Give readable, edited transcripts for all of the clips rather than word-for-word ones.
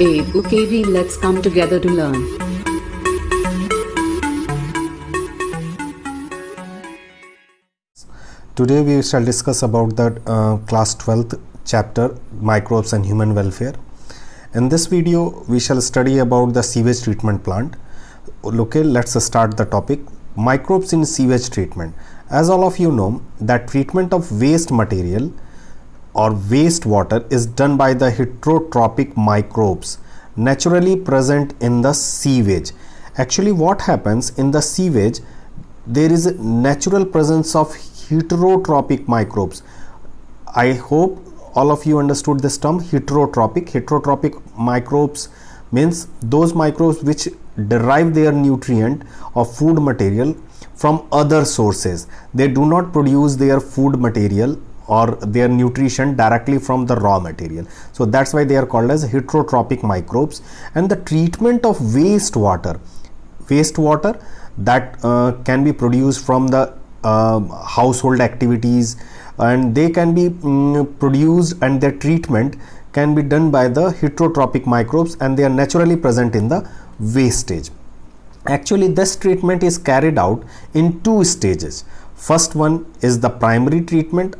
Okay, let's come together to learn. Today we shall discuss about the class 12th chapter, microbes and human welfare. In this video we shall study about the sewage treatment plant. Okay, let's start the topic, microbes in sewage treatment. As all of you know, that treatment of waste material or wastewater is done by the heterotrophic microbes naturally present in the sewage. Actually, what happens in the sewage, there is a natural presence of heterotrophic microbes. I hope all of you understood this term, heterotrophic. Heterotrophic microbes means those microbes which derive their nutrient or food material from other sources. They do not produce their food material or their nutrition directly from the raw material. So that's why they are called as heterotrophic microbes. And the treatment of wastewater that can be produced from the household activities, and they can be produced, and their treatment can be done by the heterotrophic microbes, and they are naturally present in the wastage. Actually, this treatment is carried out in two stages. First one is the primary treatment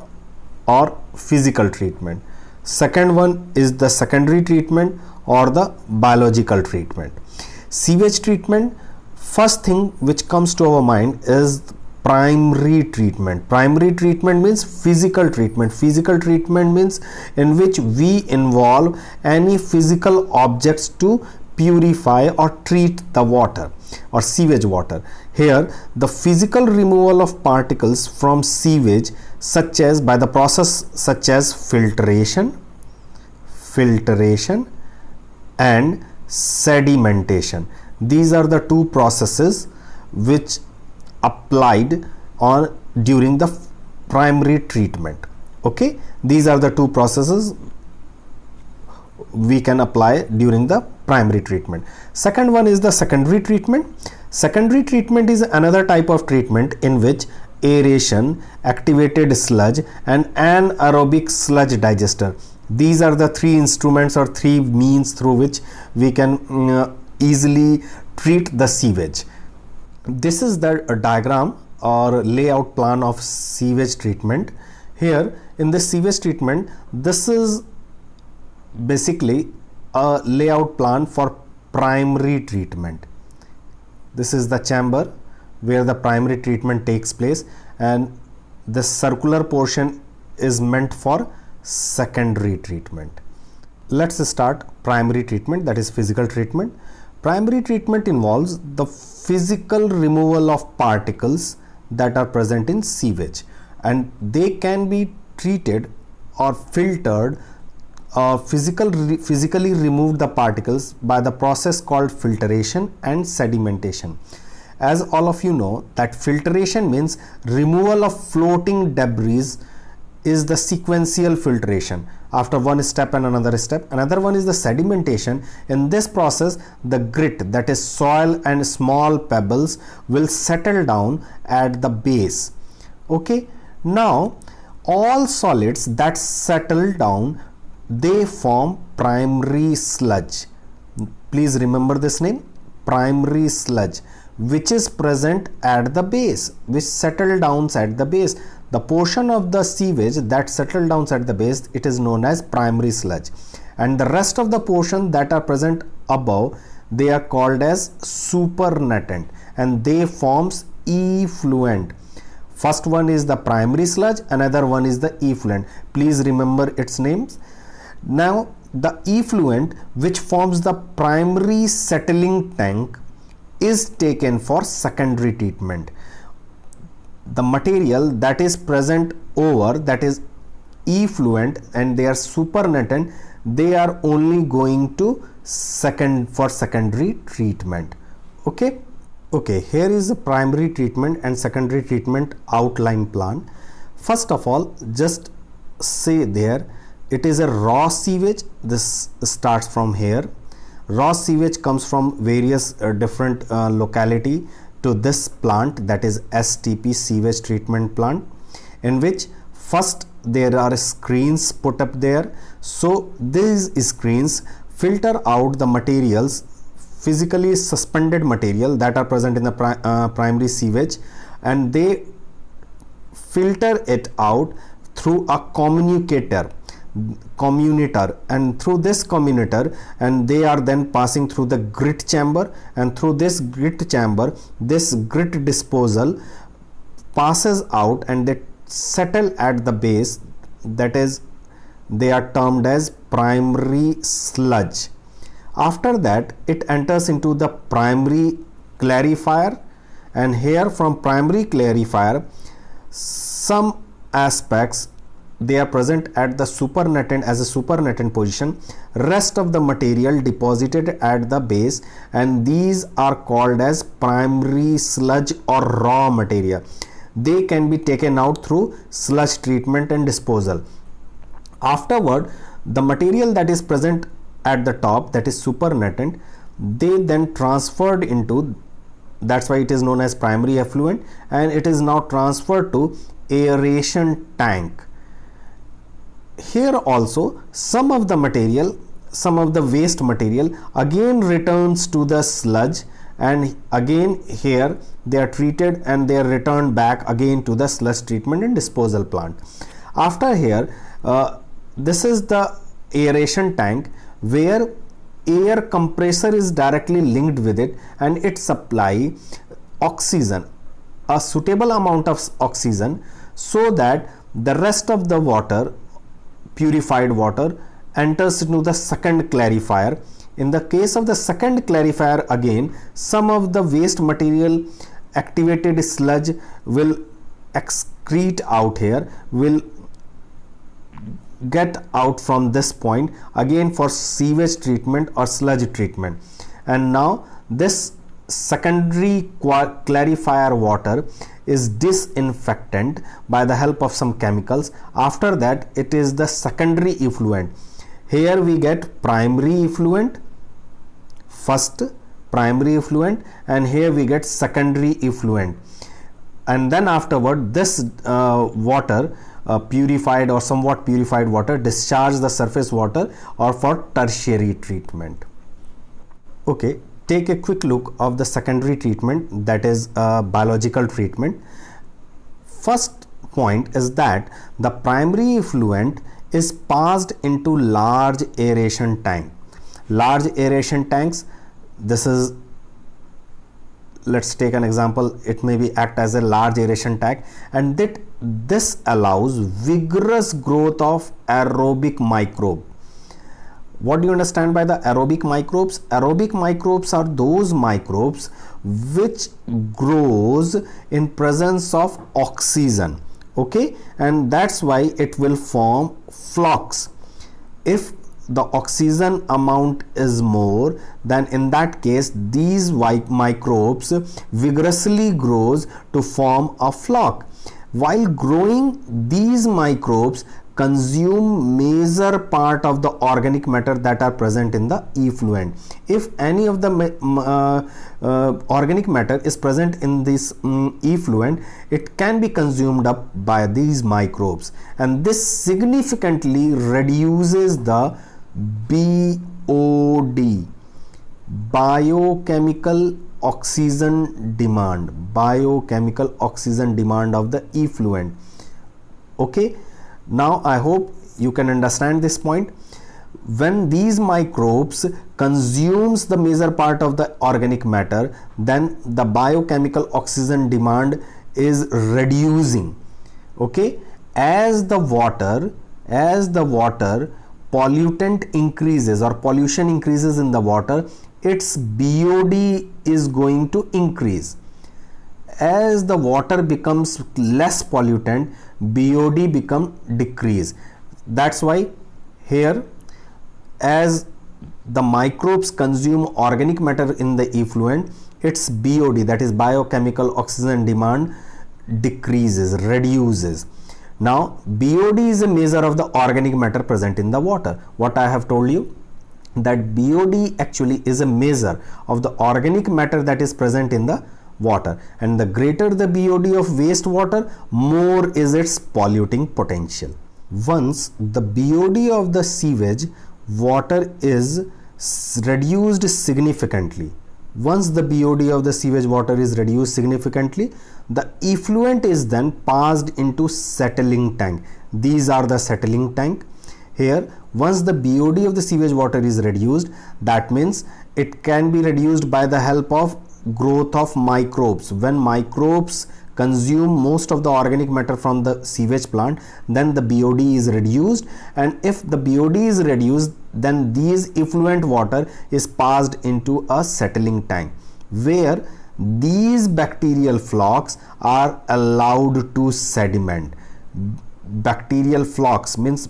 or physical treatment. Second one is the secondary treatment or the biological treatment. Sewage treatment, first thing which comes to our mind is primary treatment. Primary treatment means physical treatment. Physical treatment means in which we involve any physical objects to purify or treat the water or sewage water. Here the physical removal of particles from sewage, such as by the process such as filtration and sedimentation. These are the two processes which applied on during the primary treatment. Okay, these are the two processes we can apply during the primary treatment. Second one is the secondary treatment. Secondary treatment is another type of treatment in which aeration, activated sludge and anaerobic sludge digester, these are the three instruments or three means through which we can easily treat the sewage. This is the diagram or layout plan of sewage treatment. Here in the sewage treatment, this is basically a layout plan for primary treatment. This is the chamber where the primary treatment takes place, and the circular portion is meant for secondary treatment. Let's start primary treatment, that is physical treatment. Primary treatment involves the physical removal of particles that are present in sewage, and they can be treated or filtered or physically remove the particles by the process called filtration and sedimentation. As all of you know, that filtration means removal of floating debris is the sequential filtration after one step and another step. Another one is the sedimentation. In this process, the grit, that is soil and small pebbles, will settle down at the base. Okay, now all solids that settle down, they form primary sludge. Please remember this name, primary sludge, which is present at the base, which settle down at the base. The portion of the sewage that settle down at the base, it is known as primary sludge, and the rest of the portion that are present above, they are called as supernatant, and they forms effluent. First one is the primary sludge, another one is the effluent. Please remember its names. Now the effluent, which forms the primary settling tank, is taken for secondary treatment. The material that is present over, that is effluent, and they are supernatant, they are only going to for secondary treatment. Okay, here is the primary treatment and secondary treatment outline plan. First of all, just say there it is a raw sewage. This starts from here. Raw sewage comes from various different locality to this plant, that is STP, sewage treatment plant, in which first there are screens put up there. So these screens filter out the materials, physically suspended material that are present in the primary sewage, and they filter it out through a communicator, and through this communicator, and they are then passing through the grit chamber, and through this grit chamber, this grit disposal passes out and they settle at the base, that is, they are termed as primary sludge. After that, it enters into the primary clarifier, and here from primary clarifier, some aspects they are present at the supernatant as a supernatant position, rest of the material deposited at the base, and these are called as primary sludge or raw material. They can be taken out through sludge treatment and disposal. Afterward, the material that is present at the top, that is supernatant, they then transferred into, that's why it is known as primary effluent, and it is now transferred to aeration tank. Here also some of the material, some of the waste material again returns to the sludge, and again here they are treated and they are returned back again to the sludge treatment and disposal plant. After here, this is the aeration tank where air compressor is directly linked with it, and it supply oxygen, a suitable amount of oxygen, so that the rest of the water, purified water, enters into the second clarifier. In the case of the second clarifier, again some of the waste material, activated sludge will excrete out here, will get out from this point again for sewage treatment or sludge treatment. And now this secondary clarifier water is disinfectant by the help of some chemicals. After that, it is the secondary effluent. Here we get primary effluent, first primary effluent, and here we get secondary effluent, and then afterward this water, purified or somewhat purified water, discharge the surface water or for tertiary treatment. Okay, take a quick look of the secondary treatment, that is biological treatment. First point is that the primary effluent is passed into large aeration tank. Large aeration tanks, this is, let's take an example, it may be act as a large aeration tank, and that this allows vigorous growth of aerobic microbe. What do you understand by the aerobic microbes? Aerobic microbes are those microbes which grows in presence of oxygen. Okay, and that's why it will form flocks. If the oxygen amount is more, then in that case these microbes vigorously grows to form a flock. While growing, these microbes consume major part of the organic matter that are present in the effluent. If any of the organic matter is present in this effluent, it can be consumed up by these microbes, and this significantly reduces the BOD, biochemical oxygen demand, biochemical oxygen demand of the effluent. Okay, now I hope you can understand this point. When these microbes consumes the major part of the organic matter, then the biochemical oxygen demand is reducing. Okay, as the water pollutant increases or pollution increases in the water, its BOD is going to increase. As the water becomes less pollutant, BOD become decrease. That's why here, as the microbes consume organic matter in the effluent, its BOD, that is biochemical oxygen demand, decreases, reduces. Now BOD is a measure of the organic matter present in the water. What I have told you, that BOD actually is a measure of the organic matter that is present in the water, and the greater the BOD of wastewater, more is its polluting potential. Once the BOD of the sewage water is reduced significantly. Once the BOD of the sewage water is reduced significantly, the effluent is then passed into settling tank. These are the settling tank. Here, once the BOD of the sewage water is reduced, that means it can be reduced by the help of growth of microbes. When microbes consume most of the organic matter from the sewage plant, then the BOD is reduced, and if the BOD is reduced, then these effluent water is passed into a settling tank, where these bacterial flocks are allowed to sediment. Bacterial flocks means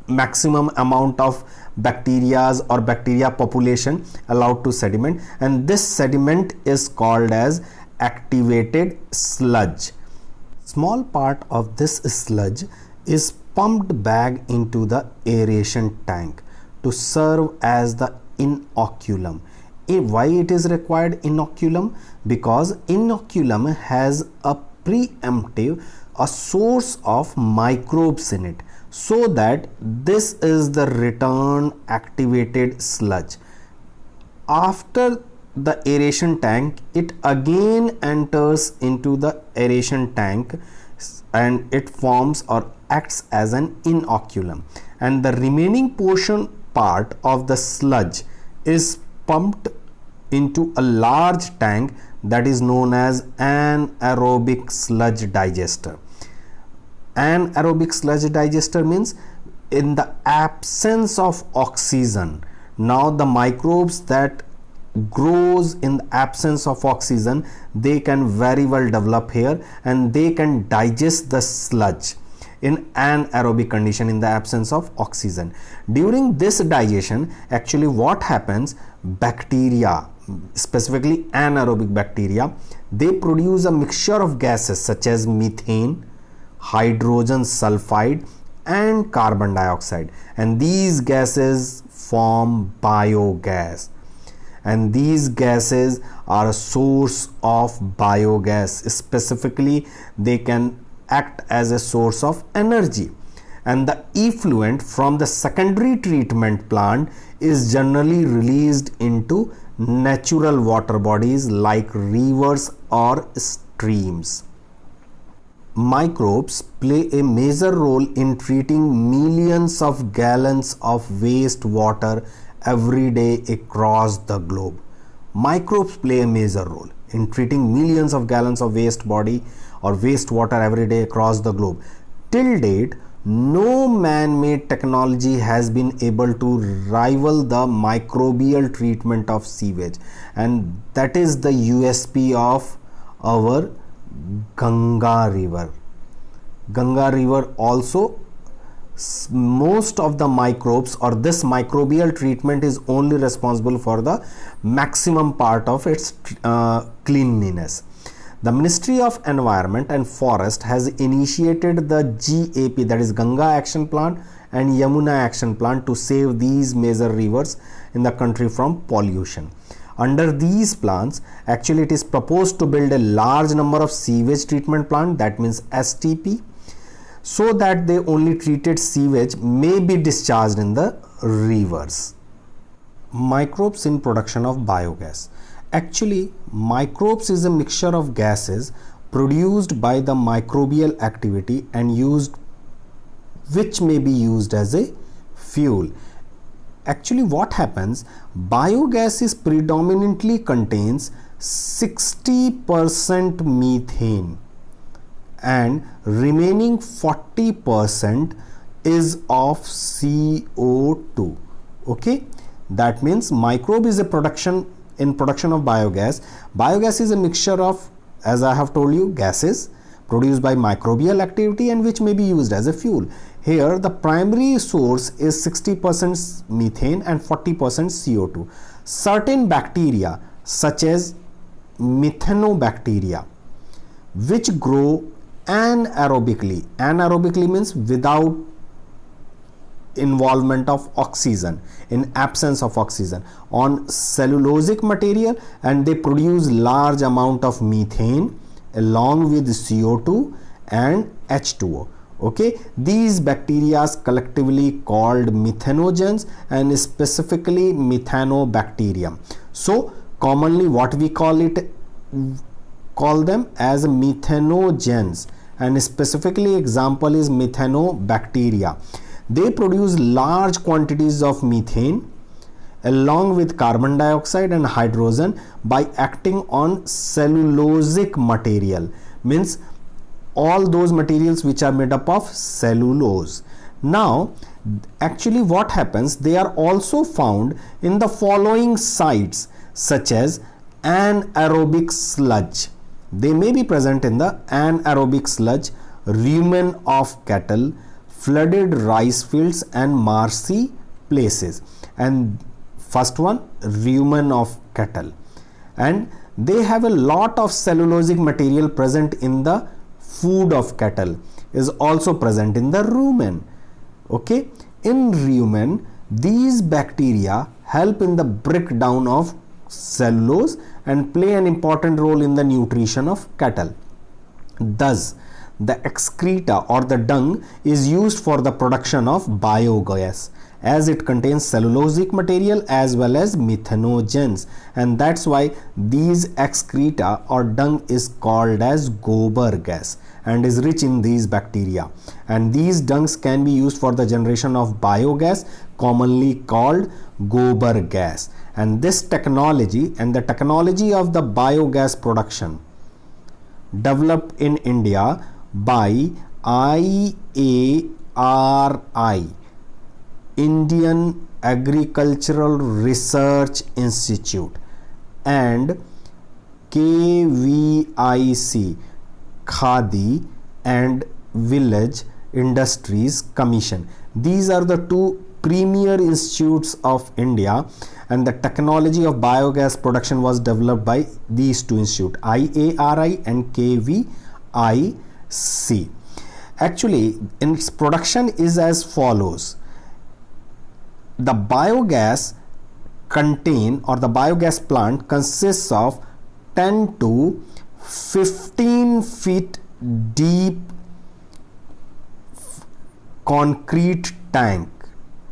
maximum amount of bacterias or bacteria population allowed to sediment, and this sediment is called as activated sludge. Small part of this sludge is pumped back into the aeration tank to serve as the inoculum. Why it is required inoculum? Because inoculum has a preemptive, a source of microbes in it, so that this is the return activated sludge. After the aeration tank, it again enters into the aeration tank and it forms or acts as an inoculum, and the remaining part of the sludge is pumped into a large tank that is known as anaerobic sludge digester. Anaerobic sludge digester means in the absence of oxygen, now the microbes that grows in the absence of oxygen, they can very well develop here and they can digest the sludge in anaerobic condition in the absence of oxygen. During this digestion, actually what happens, bacteria, specifically anaerobic bacteria, they produce a mixture of gases such as methane, hydrogen sulfide and carbon dioxide, and these gases form biogas, and these gases are a source of biogas. Specifically, they can act as a source of energy, and the effluent from the secondary treatment plant is generally released into natural water bodies like rivers or streams. Microbes play a major role in treating millions of gallons of wastewater every day across the globe. Microbes play a major role in treating millions of gallons of waste body or wastewater every day across the globe. Till date, no man-made technology has been able to rival the microbial treatment of sewage, and that is the USP of our Ganga river. Ganga river also, most of the microbes or this microbial treatment is only responsible for the maximum part of its cleanliness. The Ministry of Environment and Forest has initiated the GAP, that is Ganga Action Plan and Yamuna Action Plan, to save these major rivers in the country from pollution. Under these plans, actually it is proposed to build a large number of sewage treatment plant, that means STP, so that the only treated sewage may be discharged in the rivers. Microbes in production of biogas. Actually, microbes is a mixture of gases produced by the microbial activity and which may be used as a fuel. Actually, what happens, biogas is predominantly contains 60% methane and remaining 40% is of CO2. Okay, that means microbe is a production of biogas. Biogas is a mixture of, as I have told you, gases produced by microbial activity and which may be used as a fuel. Here the primary source is 60% methane and 40% CO2. Certain bacteria such as methanobacteria, which grow anaerobically. Anaerobically means without involvement of oxygen, in absence of oxygen, on cellulosic material, and they produce large amount of methane along with CO2 and H2O. Okay, these bacteria collectively called methanogens and specifically methanobacterium. So commonly what we call them as methanogens, and specifically example is methanobacteria. They produce large quantities of methane along with carbon dioxide and hydrogen by acting on cellulosic material, means all those materials which are made up of cellulose. Now actually what happens, they are also found in the following sites such as anaerobic sludge. They may be present in the anaerobic sludge, rumen of cattle, flooded rice fields and marshy places. And first one, rumen of cattle, and they have a lot of cellulosic material present in the food of cattle, is also present in the rumen. Okay, in rumen these bacteria help in the breakdown of cellulose and play an important role in the nutrition of cattle. Thus the excreta or the dung is used for the production of biogas, as it contains cellulosic material as well as methanogens, and that's why these excreta or dung is called as gobar gas and is rich in these bacteria. And these dungs can be used for the generation of biogas, commonly called gobar gas. And this technology and the technology of the biogas production developed in India by IARI, Indian Agricultural Research Institute, and KVIC, Khadi and Village Industries Commission. These are the two premier institutes of India, and the technology of biogas production was developed by these two institutes, IARI and KVIC. Actually, in its production is as follows. The biogas contain, or the biogas plant consists of 10 to 15 feet deep concrete tank,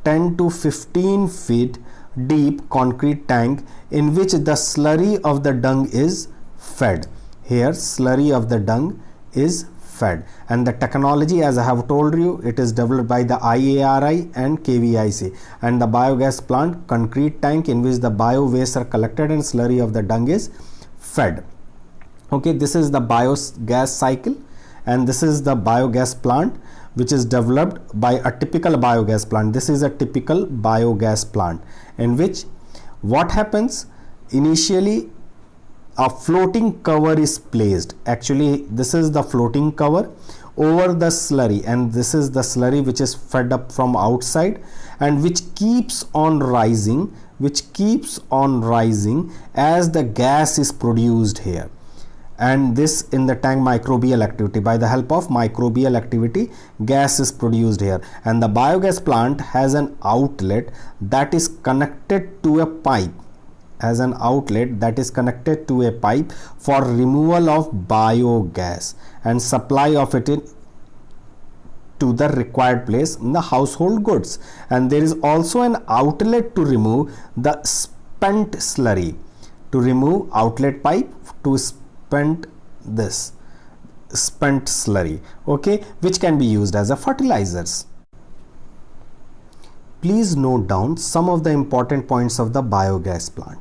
10 to 15 feet deep concrete tank in which the slurry of the dung is fed. Here slurry of the dung is fed, and the technology, as I have told you, it is developed by the IARI and KVIC. And the biogas plant concrete tank in which the bio waste are collected and slurry of the dung is fed. Okay, this is the biogas cycle, and this is the biogas plant which is developed by a typical biogas plant. This is a typical biogas plant in which what happens, initially a floating cover is placed. Actually this is the floating cover over the slurry, and this is the slurry which is fed up from outside and which keeps on rising as the gas is produced here. And this in the tank microbial activity, by the help of microbial activity gas is produced here. And the biogas plant has an outlet that is connected to a pipe, for removal of biogas and supply of it to the required place in the household goods. And there is also an outlet to remove the spent slurry, to remove outlet pipe to spent slurry, okay, which can be used as a fertilizers. Please note down some of the important points of the biogas plant.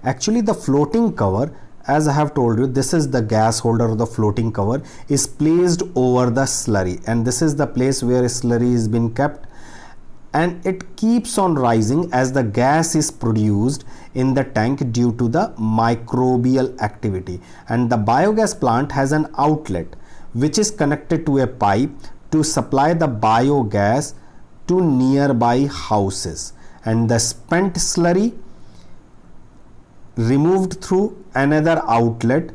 Actually the floating cover, as I have told you, this is the gas holder of the floating cover, is placed over the slurry, and this is the place where slurry is being kept, and it keeps on rising as the gas is produced in the tank due to the microbial activity. And the biogas plant has an outlet which is connected to a pipe to supply the biogas to nearby houses, and the spent slurry removed through another outlet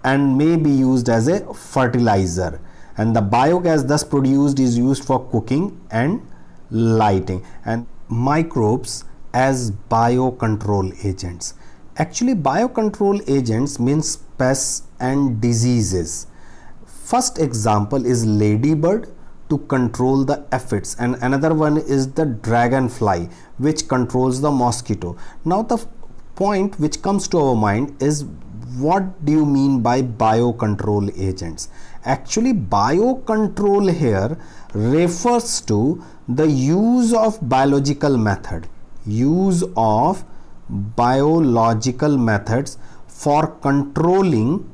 and may be used as a fertilizer. And the biogas thus produced is used for cooking and lighting. And microbes as biocontrol agents. Actually biocontrol agents means pests and diseases. First example is ladybird, to control the aphids, and another one is the dragonfly, which controls the mosquito. Now the point which comes to our mind is, what do you mean by biocontrol agents? Actually, biocontrol here refers to the use of biological methods for controlling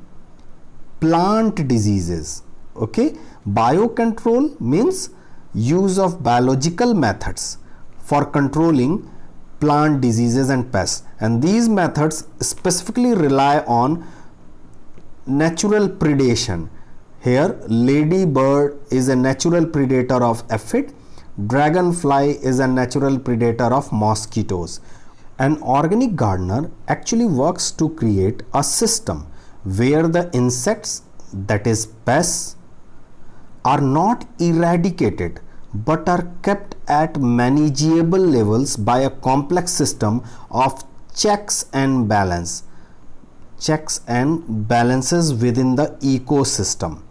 plant diseases. Okay, biocontrol means use of biological methods for controlling plant diseases and pests, and these methods specifically rely on natural predation. Here, ladybird is a natural predator of aphid, dragonfly is a natural predator of mosquitoes. An organic gardener actually works to create a system where the insects, that is pests, are not eradicated but are kept at manageable levels by a complex system of checks and balances within the ecosystem.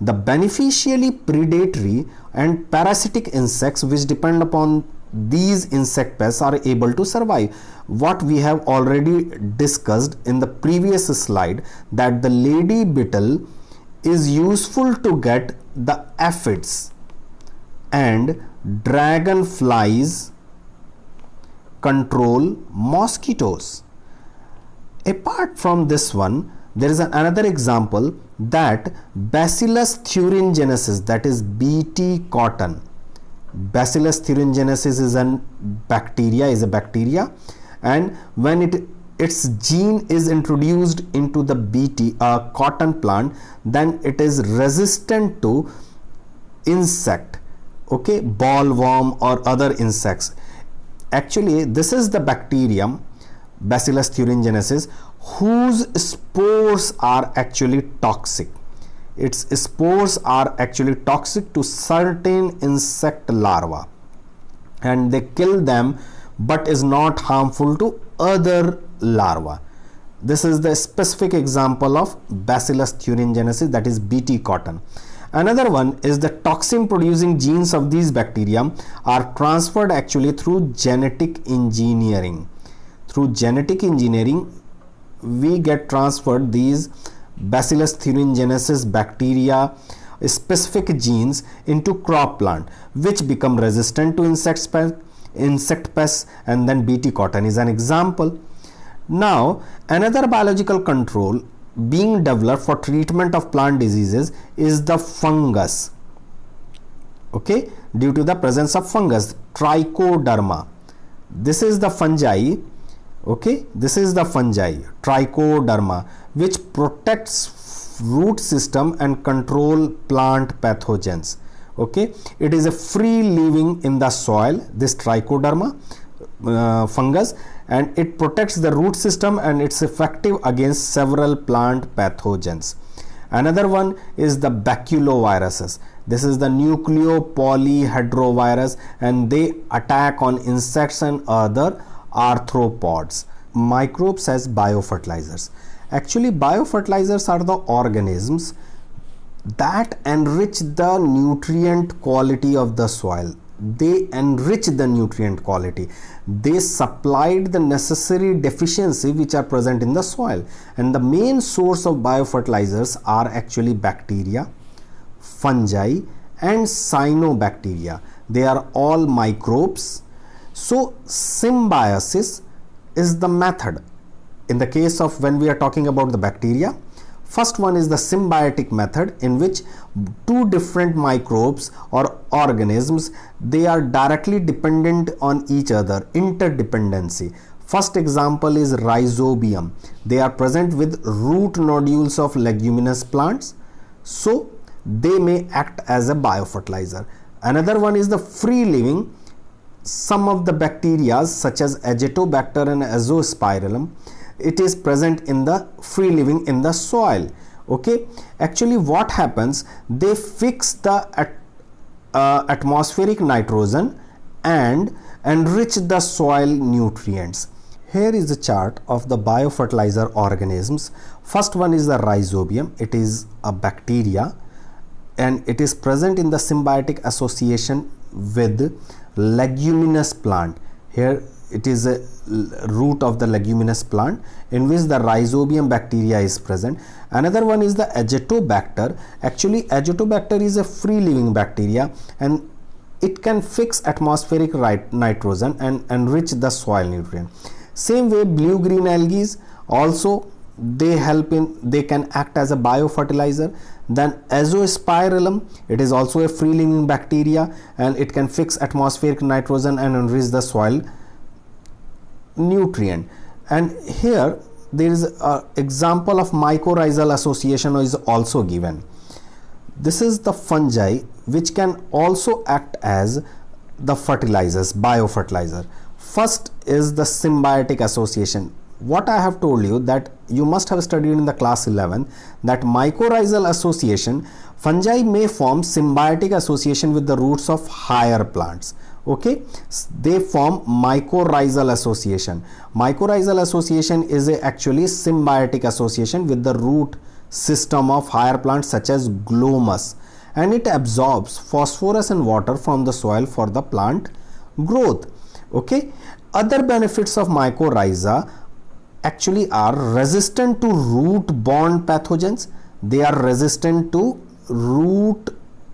The beneficially predatory and parasitic insects which depend upon these insect pests are able to survive. What we have already discussed in the previous slide, that the lady beetle is useful to get the aphids, and dragonflies control mosquitoes. Apart from this one, there is another example, that Bacillus thuringiensis, that is BT cotton. Bacillus thuringiensis is a bacteria, and when its gene is introduced into the BT cotton plant, then it is resistant to insect, okay, bollworm or other insects. Actually, this is the bacterium Bacillus thuringiensis, whose spores are actually toxic. Its spores are actually toxic to certain insect larvae, and they kill them, but is not harmful to other larvae. This is the specific example of Bacillus thuringiensis, that is BT cotton. Another one is the toxin producing genes of these bacteria are transferred actually through genetic engineering. Through genetic engineering, we get transferred these Bacillus thuringiensis bacteria specific genes into crop plant, which become resistant to insect pests, and then BT cotton is an example. Now, another biological control being developed for treatment of plant diseases is the fungus. Okay, due to the presence of fungus, trichoderma. This is the fungi. Okay, this is the fungi, trichoderma, which protects root system and control plant pathogens. Okay, it is a free living in the soil, this trichoderma fungus, and it protects the root system, and it's effective against several plant pathogens. Another one is the baculoviruses. This is the nucleopolyhedrovirus, and they attack on insects and other arthropods. Microbes as biofertilizers. Actually, biofertilizers are the organisms that enrich the nutrient quality of the soil. They enrich the nutrient quality. They supplied the necessary deficiency which are present in the soil, and the main source of biofertilizers are actually bacteria, fungi and cyanobacteria. They are all microbes. So symbiosis is the method. In the case of when we are talking about the bacteria, first one is the symbiotic method, in which two different microbes or organisms, they are directly dependent on each other, interdependency. First example is rhizobium. They are present with root nodules of leguminous plants, so they may act as a biofertilizer. Another one is the free living. Some of the bacteria such as Azotobacter and Azospirillum, it is present in the free living in the soil. Okay, actually what happens, they fix the atmospheric nitrogen and enrich the soil nutrients. Here is a chart of the biofertilizer organisms. First one is the rhizobium. It is a bacteria. and it is present in the symbiotic association with leguminous plant. Here it is a root of the leguminous plant in which the rhizobium bacteria is present. Another one is the Azotobacter. Actually, Azotobacter is a free living bacteria and it can fix atmospheric nitrogen and enrich the soil nutrient. Same way, blue green algae also they can act as a biofertilizer. Then Azospirillum, it is also a free living bacteria and it can fix atmospheric nitrogen and enrich the soil nutrient. And here there is an example of mycorrhizal association is also given. This is the fungi which can also act as the fertilizers, biofertilizer. First is the symbiotic association. What I have told you that you must have studied in the class 11 that mycorrhizal association, fungi may form symbiotic association with the roots of higher plants. Okay, they form mycorrhizal association. Mycorrhizal association is actually symbiotic association with the root system of higher plants such as glomus, and it absorbs phosphorus and water from the soil for the plant growth. Okay, other benefits of mycorrhiza actually are resistant to root-borne pathogens. They are resistant to root-borne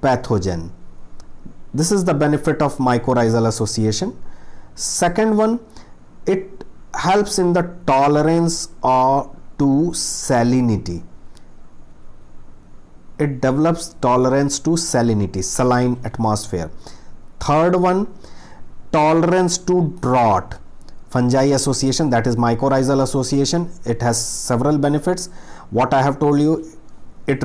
pathogen. This is the benefit of mycorrhizal association. Second one, it helps in the tolerance to salinity. It develops tolerance to salinity, saline atmosphere. Third one, tolerance to drought. Fungi association, that is mycorrhizal association, it has several benefits. What I have told you, it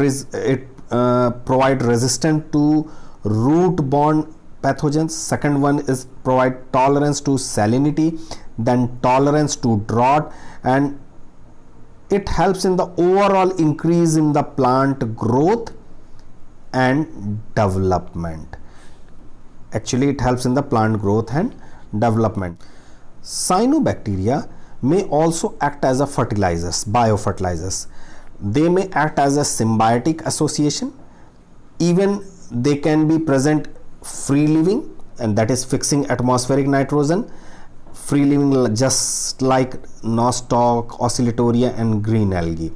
provide resistant to root-borne pathogens. Second one is provide tolerance to salinity, then tolerance to drought, and it helps in the overall increase in the plant growth and development. Actually, it helps in the plant growth and development. Cyanobacteria may also act as a fertilizers, biofertilizers. They may act as a symbiotic association. Even they can be present free living, and that is fixing atmospheric nitrogen, free living just like nostoc, oscillatoria and green algae.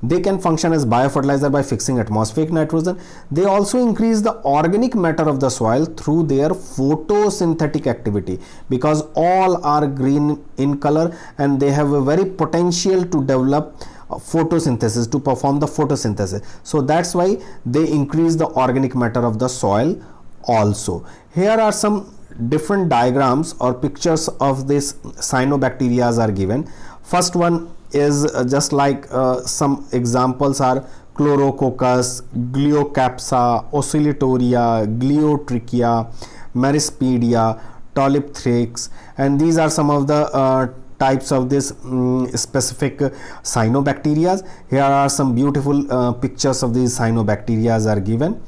They can function as biofertilizer by fixing atmospheric nitrogen. They also increase the organic matter of the soil through their photosynthetic activity, because all are green in color and they have a very potential to develop photosynthesis, to perform the photosynthesis. So that's why they increase the organic matter of the soil also. Here are some different diagrams or pictures of this cyanobacteria are given. First one is just like some examples are Chlorococcus, Glyocapsa, Oscillatoria, Gliotrichia, Merispedia, Tulipthrix, and these are some of the types of this specific cyanobacteria. Here are some beautiful pictures of these cyanobacteria are given.